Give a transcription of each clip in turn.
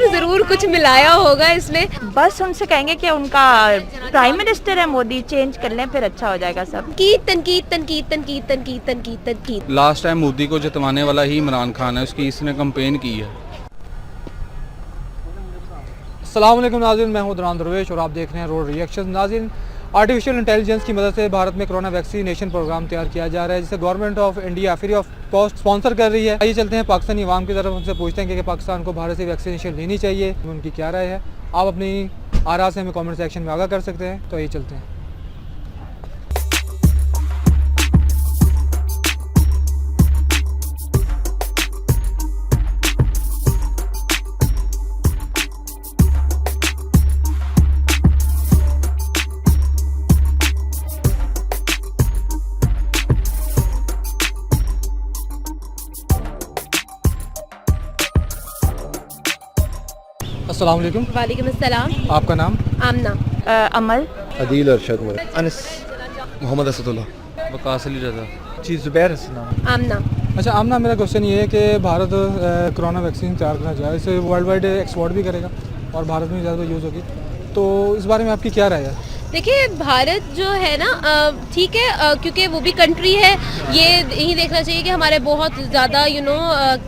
यार जरूर कुछ मिलाया होगा इसमें। बस उनसे कहेंगे कि उनका प्राइम मिनिस्टर है मोदी, चेंज कर लें फिर अच्छा हो जाएगा सब। तनकीद। लास्ट टाइम मोदी को जितवाने वाला ही इमरान खान है, उसकी इसने कंपेन की है। अस्सलाम वालेकुम नाज़रीन, मैं हूं दुरान दरवेश और आप देख रहे हैं रोड रिएक्शन। नाज़रीन, आर्टिफिशियल इंटेलिजेंस की मदद से भारत में कोरोना वैक्सीनेशन प्रोग्राम तैयार किया जा रहा है, जिसे government of India free of cost sponsor कर रही है। आइए चलते हैं पाकिस्तानी अवाम की तरफ, उनसे पूछते हैं कि पाकिस्तान को भारत से वैक्सीनेशन लेनी चाहिए, उनकी क्या राय है। आप अपनी आरा से हमें कॉमेंट सेक्शन में आगाह कर सकते हैं। तो आइए चलते हैं। अस्सलाम वालेकुम। वालेकुम अस्सलाम। आपका नाम? आमना। अमल। अदील अरशद अनस मोहम्मद असदुल्लाह वकास अली रजा। जी ज़ुबैर हसन। आमना। अच्छा आमना, मेरा क्वेश्चन ये है कि भारत कोरोना वैक्सीन तैयार करना चाहे, इसे वर्ल्ड वाइड एक्सपोर्ट भी करेगा और भारत में ज़्यादा यूज़ होगी, तो इस बारे में आपकी क्या राय है? देखिए भारत जो है ना ठीक है, क्योंकि वो भी कंट्री है, ये यही देखना चाहिए कि हमारे बहुत ज़्यादा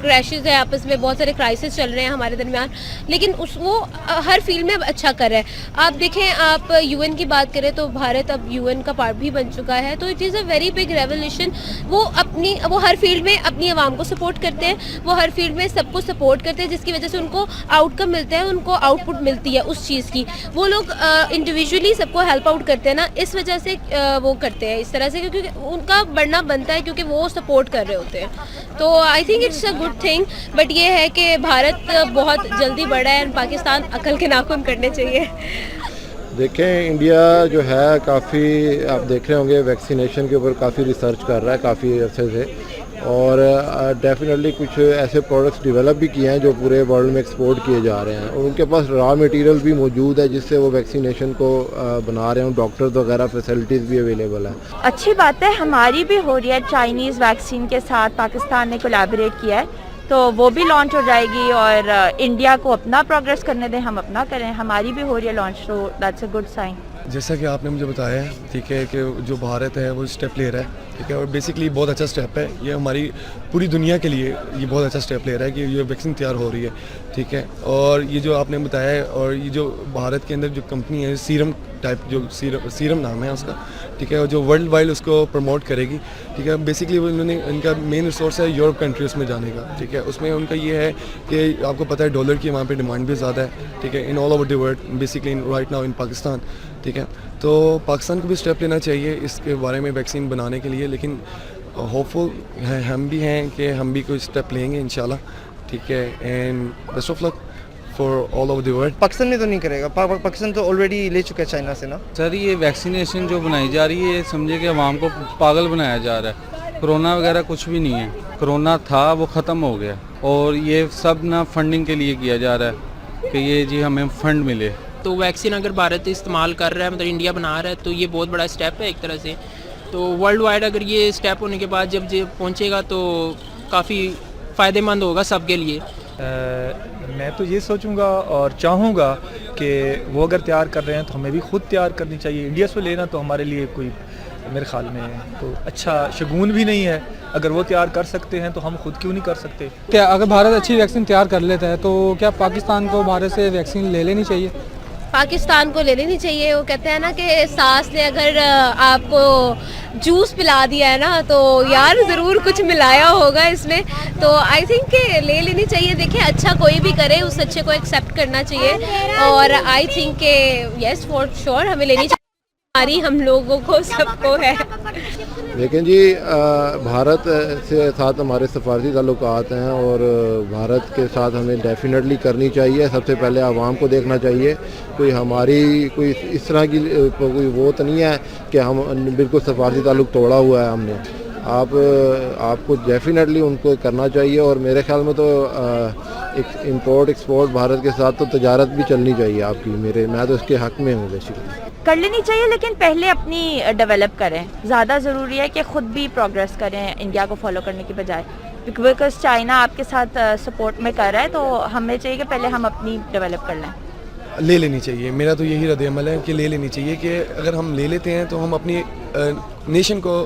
क्रैशेस है आपस में, बहुत सारे क्राइसिस चल रहे हैं हमारे दरमियान, लेकिन वो हर फील्ड में अच्छा कर रहा है। आप देखें, आप यूएन की बात करें तो भारत अब यूएन का पार्ट भी बन चुका है, तो it is a very big revolution. वो हर फील्ड में अपनी आवाम को सपोर्ट करते हैं, वो हर फील्ड में सबको सपोर्ट करते हैं, जिसकी वजह से उनको आउटकम मिलता है, उनको आउटपुट मिलती है उस चीज़ की। वो लोग इंडिविजुअली सबको हेल्प आउट करते हैं ना, इस वजह से वो करते हैं इस तरह से, क्योंकि उनका बढ़ना बनता है, क्योंकि वो सपोर्ट कर रहे होते हैं। तो I think it's a good thing, but ये है कि भारत बहुत जल्दी बढ़ा है, पाकिस्तान अकल के नाखून करने चाहिए। देखें, इंडिया जो है काफ़ी, आप देख रहे होंगे वैक्सीनेशन के ऊपर काफ़ी रिसर्च कर रहा है काफ़ी अर्से से, और डेफिनेटली कुछ ऐसे प्रोडक्ट्स डेवलप भी किए हैं जो पूरे वर्ल्ड में एक्सपोर्ट किए जा रहे हैं, और उनके पास रॉ मटेरियल भी मौजूद है जिससे वो वैक्सीनेशन को बना रहे हैं। डॉक्टर्स वगैरह फैसिलिटीज़ भी अवेलेबल है। अच्छी बात है, हमारी भी हो रही है। चाइनीज़ वैक्सीन के साथ पाकिस्तान ने कोलैबोरेट किया है, तो वो भी लॉन्च हो जाएगी, और इंडिया को अपना प्रोग्रेस करने दें, हम अपना करें। हमारी भी हो रही है लॉन्च, तो दैट्स अ गुड साइन। जैसा कि आपने मुझे बताया है, ठीक है, कि जो भारत है वो स्टेप ले रहा है, ठीक है, और बेसिकली बहुत अच्छा स्टेप है ये, हमारी पूरी दुनिया के लिए ये बहुत अच्छा स्टेप ले रहा है कि ये वैक्सीन तैयार हो रही है, ठीक है। और ये जो आपने बताया है, और ये जो भारत के अंदर जो कंपनी है सीरम टाइप, जो सीरम नाम है उसका, ठीक है, और जो वर्ल्ड वाइड उसको प्रमोट करेगी, ठीक है। बेसिकली वो इन्होंने, इनका मेन रिसोर्स है यूरोप कंट्रीज़ में जाने का, ठीक है। उसमें उनका ये है कि आपको पता है डॉलर की वहाँ पे डिमांड भी ज़्यादा है, ठीक है, in all over the world, basically right now in Pakistan, ठीक है। तो पाकिस्तान को भी स्टेप लेना चाहिए इसके बारे में वैक्सीन बनाने के लिए, लेकिन होपफुल हम भी हैं कि हम भी कोई स्टेप लेंगे इंशाल्लाह, ठीक है। And best of luck for all over the world. Pakistan में तो नहीं करेगा, पाकिस्तान तो ऑलरेडी ले चुका है चाइना से ना। सर, ये वैक्सीनेशन जो बनाई जा रही है, समझे कि आवाम को पागल बनाया जा रहा है। कोरोना वगैरह कुछ भी नहीं है, कोरोना था वो ख़त्म हो गया, और ये सब ना फंडिंग के लिए किया जा रहा है कि ये जी हमें फ़ंड मिले। तो वैक्सीन अगर भारत इस्तेमाल कर रहा है, मतलब इंडिया बना रहा है, तो ये बहुत बड़ा स्टेप है एक तरह से। तो वर्ल्ड वाइड अगर ये स्टेप होने के बाद जब ये पहुंचेगा तो काफ़ी फ़ायदेमंद होगा सबके लिए। मैं तो ये सोचूंगा और चाहूँगा कि वो अगर तैयार कर रहे हैं तो हमें भी खुद तैयार करनी चाहिए। इंडिया से लेना तो हमारे लिए कोई, मेरे ख्याल में तो अच्छा शगुन भी नहीं है। अगर वो तैयार कर सकते हैं तो हम खुद क्यों नहीं कर सकते? क्या अगर भारत अच्छी वैक्सीन तैयार कर लेता है तो क्या पाकिस्तान को भारत से वैक्सीन ले लेनी चाहिए? पाकिस्तान को ले लेनी चाहिए। वो कहते हैं ना कि सास ने अगर आपको जूस पिला दिया है ना, तो यार ज़रूर कुछ मिलाया होगा इसमें। तो आई थिंक कि ले लेनी चाहिए। देखिए, अच्छा कोई भी करे, उस अच्छे को एक्सेप्ट करना चाहिए, और आई थिंक कि यस फॉर श्योर हमें लेनी चाहिए। हमारी, हम लोगों को, सबको है। लेकिन जी भारत से साथ हमारे सफारती ताल्लुकात हैं, और भारत के साथ हमें डेफिनेटली करनी चाहिए। सबसे पहले आवाम को देखना चाहिए, कोई हमारी कोई इस तरह की कोई वो तो नहीं है कि हम बिल्कुल सफारती ताल्लुक तोड़ा हुआ है हमने। आपको डेफिनेटली उनको करना चाहिए, और मेरे ख्याल में तो इंपोर्ट एक्सपोर्ट भारत के साथ तो तजारत भी चलनी चाहिए आपकी। मैं तो इसके हक़ में हूँ बेसिकली। कर लेनी चाहिए, लेकिन पहले अपनी डेवलप करें। ज़्यादा ज़रूरी है कि ख़ुद भी प्रोग्रेस करें इंडिया को फॉलो करने की बजाय। बिकॉज चाइना आपके साथ सपोर्ट में कर रहा है, तो हमें चाहिए कि पहले हम अपनी डेवलप कर लें। ले लेनी चाहिए, मेरा तो यही रद्द अमल है कि ले लेनी चाहिए, कि अगर हम ले लेते हैं तो हम अपनी नेशन को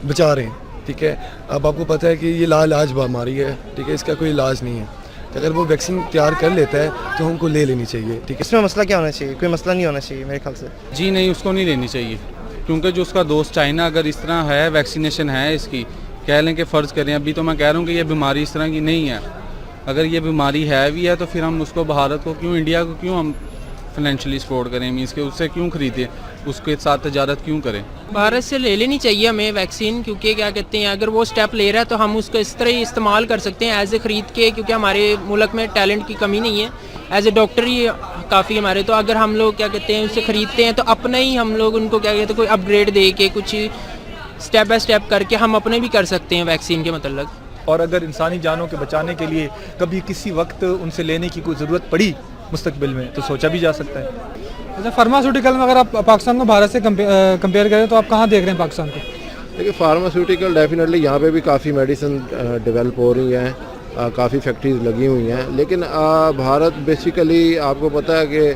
बचा रहे हैं। ठीक है, अब आपको पता है कि ये लाइलाज बीमारी है, ठीक है, इसका कोई इलाज नहीं है। तो अगर वो वैक्सीन तैयार कर लेता है तो हमको ले लेनी चाहिए। ठीक है, इसमें मसला क्या होना चाहिए? कोई मसला नहीं होना चाहिए मेरे ख्याल से। जी नहीं, उसको नहीं लेनी चाहिए, क्योंकि जो उसका दोस्त चाइना अगर इस तरह है, वैक्सीनेशन है इसकी, कह लें कि फ़र्ज़ करें, अभी तो मैं कह रहा हूँ कि ये बीमारी इस तरह की नहीं है, अगर ये बीमारी है भी है तो फिर हम उसको भारत को क्यों, इंडिया को क्यों हम फाइनेंशियली सपोर्ट करें, मीन्स के उससे क्यों ख़रीदें, उसके साथ तजारत क्यों करें। भारत से ले लेनी चाहिए हमें वैक्सीन, क्योंकि क्या कहते हैं, अगर वो स्टेप ले रहा है तो हम उसको इस तरह ही इस्तेमाल कर सकते हैं एज ए ख़रीद के, क्योंकि हमारे मुल्क में टैलेंट की कमी नहीं है, एज ए डॉक्टर ही काफ़ी हमारे। तो अगर हम लोग क्या कहते हैं उससे ख़रीदते हैं तो अपना ही हम लोग उनको क्या कहते हैं कोई अपग्रेड दे के कुछ स्टेप बाय स्टेप करके हम अपने भी कर सकते हैं वैक्सीन के मतलब। और अगर इंसानी जानों के बचाने के लिए कभी किसी वक्त उनसे लेने की कोई ज़रूरत पड़ी मुस्तकबिल में तो सोचा भी जा सकता है। अच्छा, फार्मास्यूटिकल में अगर आप पाकिस्तान को भारत से कंपेयर करें तो आप कहाँ देख रहे हैं पाकिस्तान को? देखिए, फार्मास्यूटिकल डेफिनेटली यहाँ पे भी काफ़ी मेडिसिन डेवलप हो रही हैं, काफ़ी फैक्ट्रीज लगी हुई हैं, लेकिन भारत बेसिकली आपको पता है कि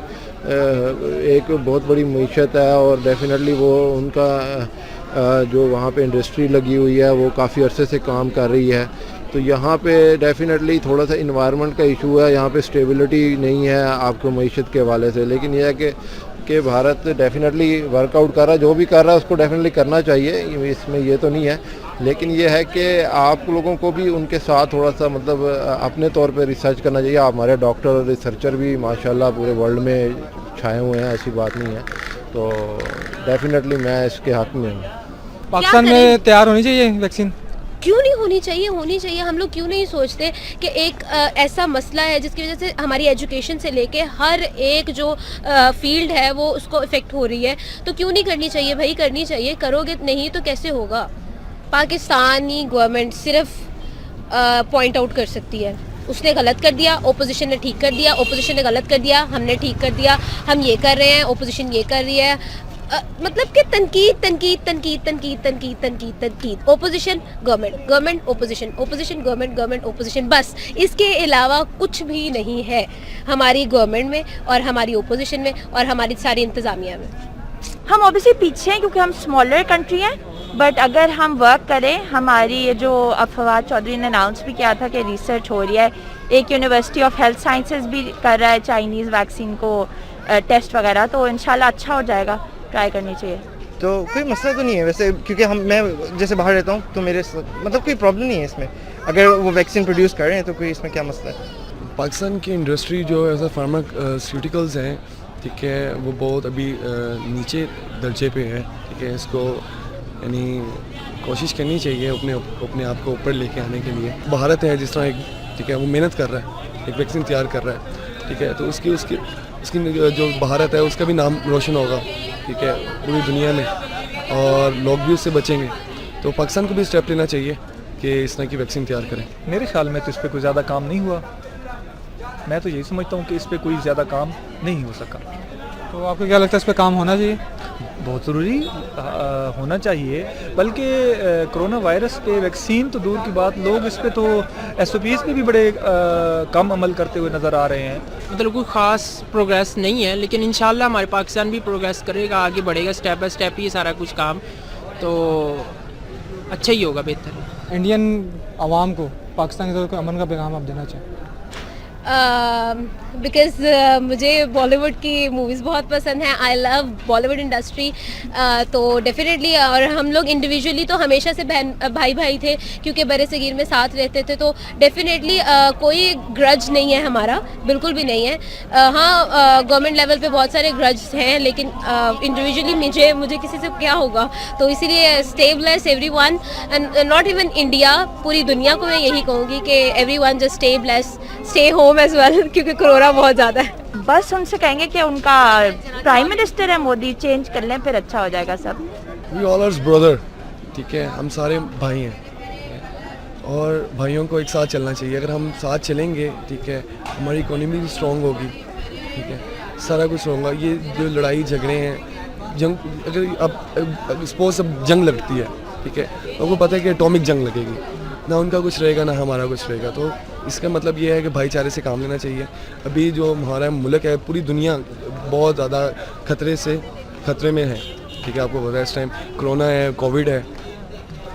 एक बहुत बड़ी मीशत है, और डेफिनेटली वो उनका जो वहाँ पे इंडस्ट्री लगी हुई है वो काफ़ी अरसे से काम कर रही है। तो यहाँ पे डेफिनेटली थोड़ा सा इन्वायरमेंट का इशू है, यहाँ पे स्टेबिलिटी नहीं है आपको मईशत के हवाले से, लेकिन यह है कि भारत डेफिनेटली वर्कआउट कर रहा है, जो भी कर रहा है उसको डेफिनेटली करना चाहिए, इसमें ये तो नहीं है, लेकिन ये है कि आप लोगों को भी उनके साथ थोड़ा सा मतलब अपने तौर पे रिसर्च करना चाहिए। आप हमारे डॉक्टर और रिसर्चर भी माशाल्लाह पूरे वर्ल्ड में छाए हुए हैं, ऐसी बात नहीं है, तो डेफिनेटली मैं इसके हक़ में हूँ। पाकिस्तान में तैयार होनी चाहिए वैक्सीन? क्यों नहीं होनी चाहिए, होनी चाहिए। हम लोग क्यों नहीं सोचते कि एक ऐसा मसला है जिसकी वजह से हमारी एजुकेशन से लेके हर एक जो फील्ड है वो उसको इफ़ेक्ट हो रही है, तो क्यों नहीं करनी चाहिए भाई, करनी चाहिए। करोगे नहीं तो कैसे होगा। पाकिस्तानी गवर्नमेंट सिर्फ पॉइंट आउट कर सकती है, उसने गलत कर दिया, ओपोजिशन ने ठीक कर दिया, ओपोजिशन ने गलत कर दिया, हमने ठीक कर दिया, हम ये कर रहे हैं, ओपोजिशन ये कर रही है, मतलब कि तनकीद तनकीद तनकीद तनकीद तनकीद तनकीद तनकीद, opposition government, government opposition, opposition government, government opposition, बस इसके अलावा कुछ भी नहीं है हमारी गवर्नमेंट में और हमारी ओपोजिशन में और हमारी सारी इंतज़ामिया में। हम ऑब्वियसली पीछे हैं क्योंकि हम स्मॉलर कंट्री हैं, बट अगर हम वर्क करें, हमारी ये जो फवाद चौधरी ने अनाउंस भी किया था कि रिसर्च हो रही है, एक यूनिवर्सिटी ऑफ हेल्थ साइंसेज भी कर रहा है चाइनीज़ वैक्सीन को टेस्ट वगैरह, तो इंशाल्लाह अच्छा हो जाएगा, ट्राई करनी चाहिए। तो कोई मसला तो नहीं है वैसे, क्योंकि मैं जैसे बाहर रहता हूँ तो मेरे मतलब कोई प्रॉब्लम नहीं है इसमें, अगर वो वैक्सीन प्रोड्यूस कर रहे हैं तो कोई इसमें क्या मसला है। पाकिस्तान की इंडस्ट्री जो ऐसा फार्मास्यूटिकल्स हैं, ठीक है, वो बहुत अभी नीचे दर्जे पे है। ठीक है, इसको यानी कोशिश करनी चाहिए अपने आप को ऊपर लेके आने के लिए। भारत है जिस तरह एक, ठीक है, वो मेहनत कर रहा है, एक वैक्सीन तैयार कर रहा है, ठीक है, तो उसकी जो भारत है उसका भी नाम रोशन होगा, ठीक है, पूरी दुनिया में, और लोग भी उससे बचेंगे। तो पाकिस्तान को भी स्टेप लेना चाहिए कि इस तरह की वैक्सीन तैयार करें। मेरे ख्याल में तो इस पर कोई ज़्यादा काम नहीं हुआ, मैं तो यही समझता हूँ कि इस पर कोई ज़्यादा काम नहीं हो सका। तो आपको क्या लगता है इस पर काम होना चाहिए? बहुत ज़रूरी होना चाहिए, बल्कि कोरोना वायरस पे वैक्सीन तो दूर की बात, लोग इस पे तो SOPs पे भी बड़े कम अमल करते हुए नज़र आ रहे हैं। मतलब कोई ख़ास प्रोग्रेस नहीं है, लेकिन इंशाल्लाह हमारे पाकिस्तान भी प्रोग्रेस करेगा, आगे बढ़ेगा, स्टेप बाय स्टेप ही सारा कुछ काम, तो अच्छा ही होगा, बेहतर। इंडियन आवाम को पाकिस्तान की तरफ अमन का पैगाम आप देना चाहिए? बिकॉज़ मुझे बॉलीवुड की मूवीज़ बहुत पसंद हैं, आई लव बॉलीवुड इंडस्ट्री, तो डेफिनेटली, और हम लोग इंडिविजुअली तो हमेशा से भाई भाई थे क्योंकि बड़े सगीर में साथ रहते थे, तो डेफिनेटली कोई ग्रज नहीं है हमारा, बिल्कुल भी नहीं है। हाँ, गवर्नमेंट लेवल पे बहुत सारे ग्रज हैं, लेकिन इंडिविजुअली मुझे किसी से क्या होगा, तो इसीलिए stay blessed everyone, and not even India, पूरी दुनिया को मैं यही कहूँगी कि everyone just stay blessed, stay home as well, क्योंकि कोरोना बहुत ज़्यादा है। बस उनसे कहेंगे कि उनका प्राइम मिनिस्टर है मोदी, चेंज कर लें, फिर अच्छा हो जाएगा सब। वी ऑल आर ब्रदर, ठीक है, हम सारे भाई हैं और भाइयों को एक साथ चलना चाहिए। अगर हम साथ चलेंगे, ठीक है, हमारी इकोनॉमी भी स्ट्रॉन्ग होगी, ठीक है, सारा कुछ होगा। ये जो लड़ाई झगड़े हैं, जंग, अगर अब सपोज अब जंग लगती है, ठीक है, तो आपको पता है कि एटॉमिक जंग लगेगी, ना उनका कुछ रहेगा ना हमारा कुछ रहेगा। तो इसका मतलब ये है कि भाईचारे से काम लेना चाहिए। अभी जो हमारा मुल्क है, पूरी दुनिया बहुत ज़्यादा खतरे में है, ठीक है। आपको पता है इस टाइम कोरोना है, कोविड है,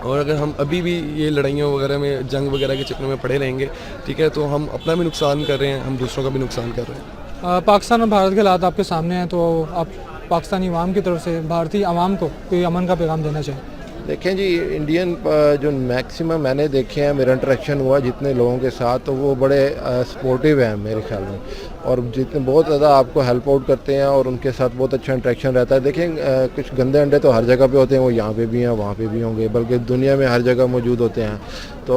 और अगर हम अभी भी ये लड़ाइयों वगैरह में, जंग वगैरह के चक्कर में पड़े रहेंगे, ठीक है, तो हम अपना भी नुकसान कर रहे हैं, हम दूसरों का भी नुकसान कर रहे हैं। पाकिस्तान और भारत के हालात आपके सामने हैं, तो आप पाकिस्तानी अवाम की तरफ से भारतीय अवाम को कोई अमन का पैगाम देना चाहिए? देखें जी, इंडियन जो मैक्सिमम मैंने देखे हैं, मेरा इंटरेक्शन हुआ जितने लोगों के साथ, तो वो बड़े सपोर्टिव हैं मेरे ख्याल में, और जितने बहुत ज़्यादा आपको हेल्प आउट करते हैं और उनके साथ बहुत अच्छा इंटरेक्शन रहता है। देखें कुछ गंदे अंडे तो हर जगह पे होते हैं, वो यहाँ पे भी हैं, वहाँ पे भी होंगे, बल्कि दुनिया में हर जगह मौजूद होते हैं। तो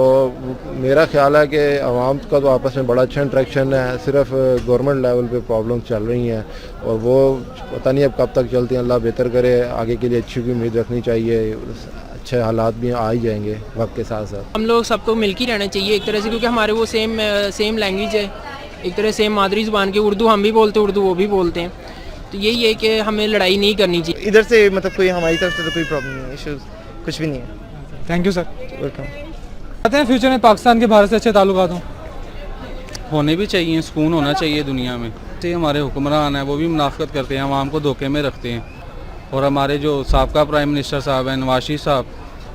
मेरा ख्याल है कि आवाम का तो आपस में बड़ा अच्छा इंटरेक्शन है। सिर्फ गवर्नमेंट लेवल पे प्रॉब्लम चल रही हैं, और वो पता नहीं अब कब तक चलती हैं। अल्लाह बेहतर करे, आगे के लिए अच्छी भी उम्मीद रखनी चाहिए। अच्छे हालात भी आ ही जाएंगे वक्त के साथ साथ। हम लोग सबको मिल के रहना चाहिए एक तरह से, क्योंकि हमारे वो सेम लैंग्वेज है, एक तरह सेम मादरी ज़ुबान की। उर्दू हम भी बोलते हैं, उर्दू वो भी बोलते हैं। तो यही है कि हमें लड़ाई नहीं करनी चाहिए। इधर से मतलब कोई हमारी तरफ से तो कोई प्रॉब्लम नहीं है, इश्यूज कुछ भी नहीं है। Thank you sir. वेलकम। चाहते हैं फ्यूचर में पाकिस्तान के भारत से अच्छे ताल्लुकात हों? होने भी चाहिए, सुकून होना चाहिए दुनिया में। तो हमारे हुक्मरान हैं, वो भी मुनाफकत करते हैं, आवाम को धोखे में रखते हैं। और हमारे जो साबका प्राइम मिनिस्टर साहब हैं, नवाज शरीफ साहब,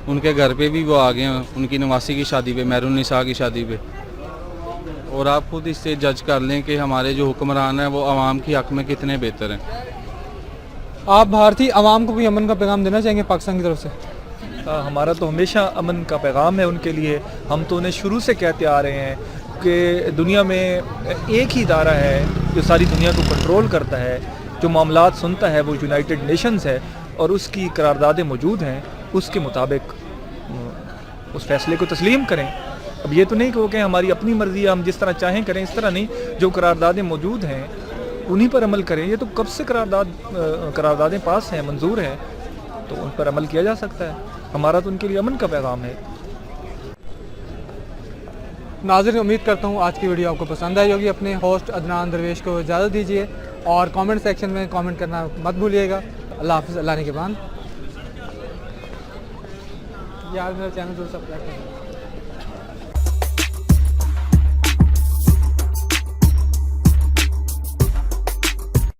उनके घर पे भी वो आ गए हैं, उनकी नवासी की शादी पे, मेहरुन्निसा की शादी पे। और आप खुद इससे जज कर लें कि हमारे जो हुक्मरान हैं वो आवाम की हक़ में कितने बेहतर हैं। आप भारतीय अवाम को कोई अमन का पैगाम देना चाहेंगे पाकिस्तान की तरफ से? हमारा तो हमेशा अमन का पैगाम है उनके लिए। हम तो उन्हें शुरू से कहते आ रहे हैं कि दुनिया में एक ही इदारा है जो सारी दुनिया को कंट्रोल करता है, जो मामलात सुनता है, वो यूनाइटेड नेशंस है, और उसकी करारदादें मौजूद हैं। उसके मुताबिक उस फैसले को तस्लीम करें। अब ये तो नहीं कहो कि हमारी अपनी मर्ज़ी है, हम जिस तरह चाहें करें, इस तरह नहीं। जो करारदादें मौजूद हैं उन्हीं पर अमल करें। ये तो कब से करारदादें पास हैं, मंजूर हैं, तो उन पर अमल किया जा सकता है। हमारा तो उनके लिए अमन का पैगाम है। नाज़रीन, उम्मीद करता हूँ आज की वीडियो आपको पसंद आई होगी। अपने होस्ट अदनान दरवेश को इजाज़त दीजिए, और कमेंट सेक्शन में कमेंट करना मत भूलिएगा। अल्लाह हाफ़िज़, अल्लाह ने के बाद। यार मेरा चैनल तो सब्सक्राइब करें।